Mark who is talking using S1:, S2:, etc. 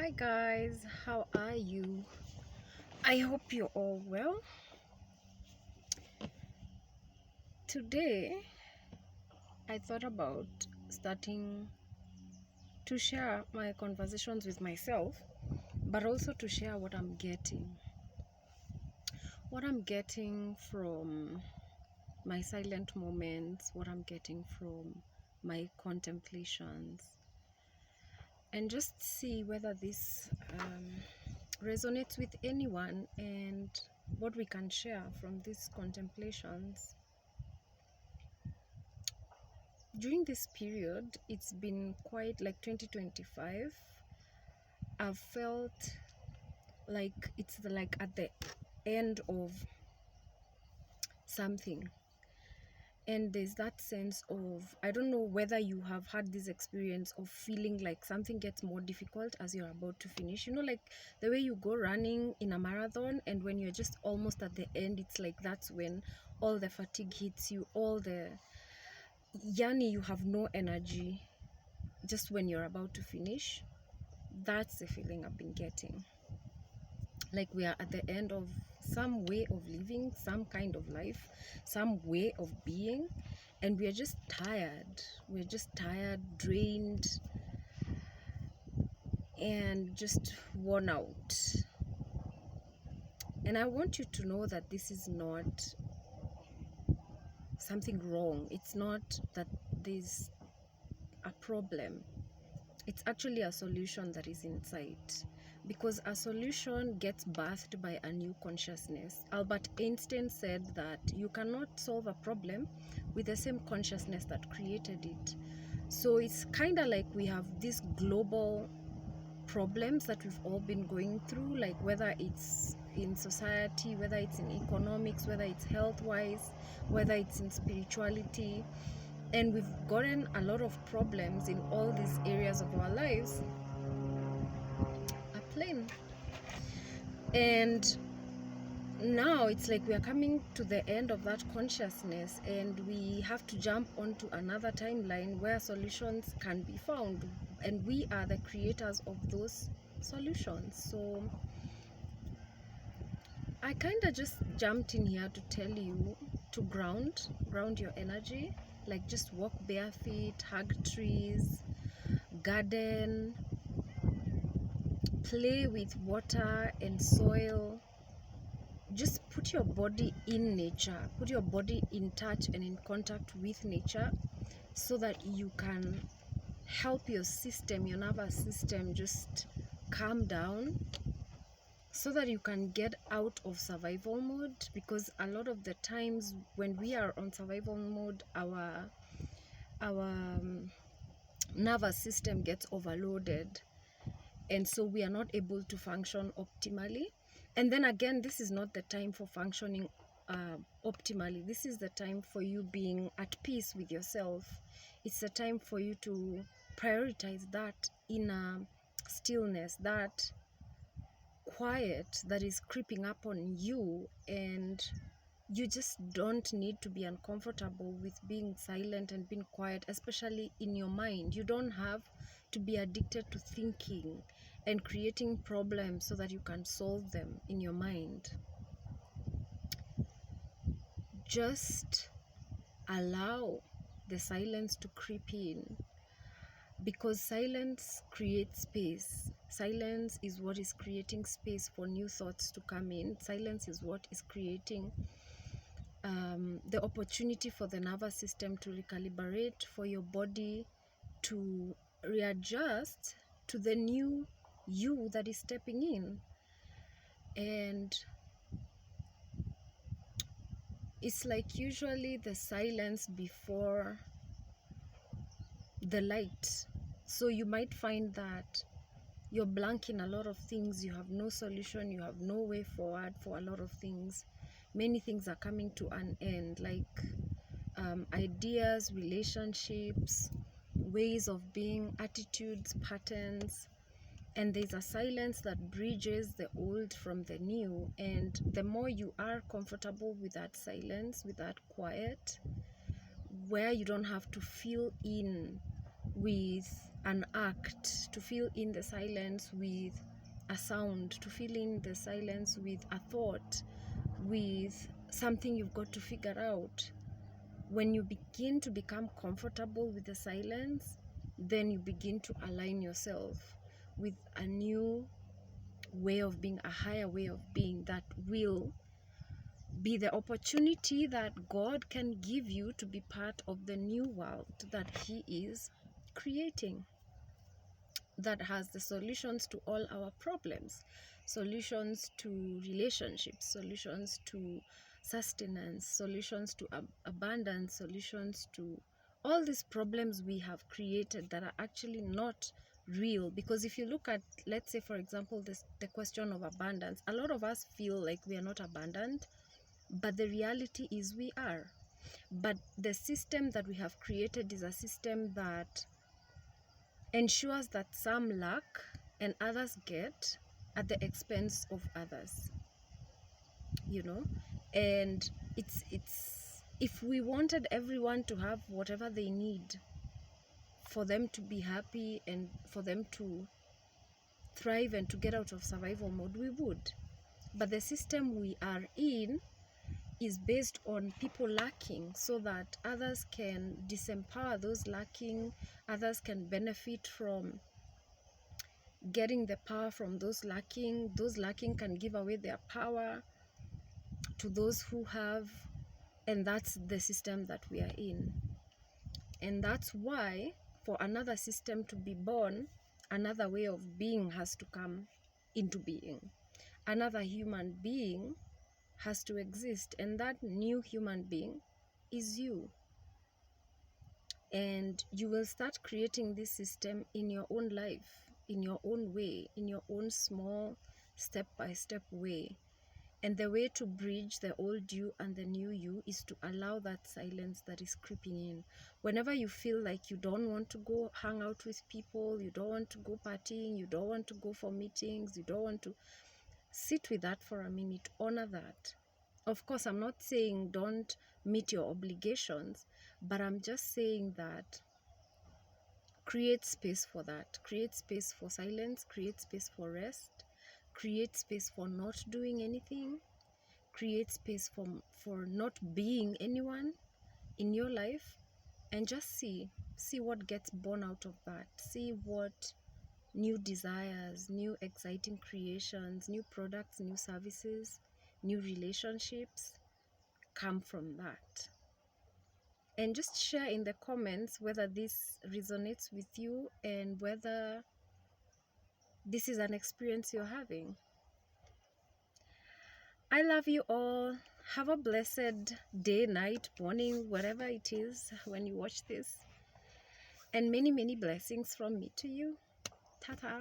S1: Hi guys, how are you? I hope you're all well. Today, I thought about starting to share my conversations with myself, but also to share what I'm getting. What I'm getting from my silent moments, what I'm getting from my contemplations, and just see whether this resonates with anyone and what we can share from these contemplations. During this period, it's been quite like 2025. I've felt like it's like at the end of something, and there's that sense of, I don't know whether you have had this experience of feeling like something gets more difficult as you're about to finish, like the way you go running in a marathon, and when you're just almost at the end, it's like that's when all the fatigue hits you, all the yani, you have no energy just when you're about to finish. That's the feeling I've been getting. Like we are at the end of some way of living, some kind of life, some way of being, and we are just tired. We're just tired, drained, and just worn out. And I want you to know that this is not something wrong. It's not that there's a problem. It's actually a solution that is in sight, because a solution gets birthed by a new consciousness. Albert Einstein said that you cannot solve a problem with the same consciousness that created it. So it's kind of like we have these global problems that we've all been going through, like whether it's in society, whether it's in economics, whether it's health-wise, whether it's in spirituality. And we've gotten a lot of problems in all these areas of our lives. A plane. And now it's like we are coming to the end of that consciousness, and we have to jump onto another timeline where solutions can be found, and we are the creators of those solutions. So I kind of just jumped in here to tell you to ground your energy, like just walk bare feet, hug trees, garden, play with water and soil. Just put your body in nature, put your body in touch and in contact with nature, so that you can help your system, your nervous system, just calm down, so that you can get out of survival mode. Because a lot of the times when we are on survival mode, our nervous system gets overloaded, and so we are not able to function optimally. And then again, this is not the time for functioning optimally. This is the time for you being at peace with yourself. It's the time for you to prioritize that inner stillness, that quiet that is creeping up on you. And you just don't need to be uncomfortable with being silent and being quiet, especially in your mind. You don't have to be addicted to thinking and creating problems so that you can solve them in your mind. Just allow the silence to creep in, because silence creates space. Silence is what is creating space for new thoughts to come in. Silence is what is creating the opportunity for the nervous system to recalibrate, for your body to readjust to the new you that is stepping in. And it's like usually the silence before the light. So you might find that you're blanking a lot of things, you have no solution, you have no way forward for a lot of things. Many things are coming to an end, like ideas, relationships, ways of being, attitudes, patterns. And there's a silence that bridges the old from the new. And the more you are comfortable with that silence, with that quiet, where you don't have to fill in with an act, to fill in the silence with a sound, to fill in the silence with a thought, with something you've got to figure out. When you begin to become comfortable with the silence, then you begin to align yourself with a new way of being, a higher way of being that will be the opportunity that God can give you to be part of the new world that He is creating, that has the solutions to all our problems, solutions to relationships, solutions to sustenance, solutions to abundance, solutions to all these problems we have created that are actually not real. Because if you look at, let's say for example, the question of abundance, a lot of us feel like we are not abundant, but the reality is we are. But the system that we have created is a system that ensures that some lack and others get at the expense of others, you know. And it's if we wanted everyone to have whatever they need for them to be happy and for them to thrive and to get out of survival mode, we would. But the system we are in is based on people lacking so that others can disempower those lacking, others can benefit from getting the power from those lacking. Those lacking can give away their power to those who have, and that's the system that we are in. And that's why for another system to be born, another way of being has to come into being. Another human being has to exist, and that new human being is you. And you will start creating this system in your own life, in your own way, in your own small step-by-step way. And the way to bridge the old you and the new you is to allow that silence that is creeping in. Whenever you feel like you don't want to go hang out with people, you don't want to go partying, you don't want to go for meetings, you don't want to, sit with that for a minute, honor that. Of course, I'm not saying don't meet your obligations, but I'm just saying that create space for that. Create space for silence, create space for rest, create space for not doing anything, create space for not being anyone in your life, and just see what gets born out of that. See what new desires, new exciting creations, new products, new services, new relationships come from that. And just share in the comments whether this resonates with you and whether this is an experience you're having. I love you all. Have a blessed day, night, morning, whatever it is when you watch this. And many, many blessings from me to you. Ta-ta.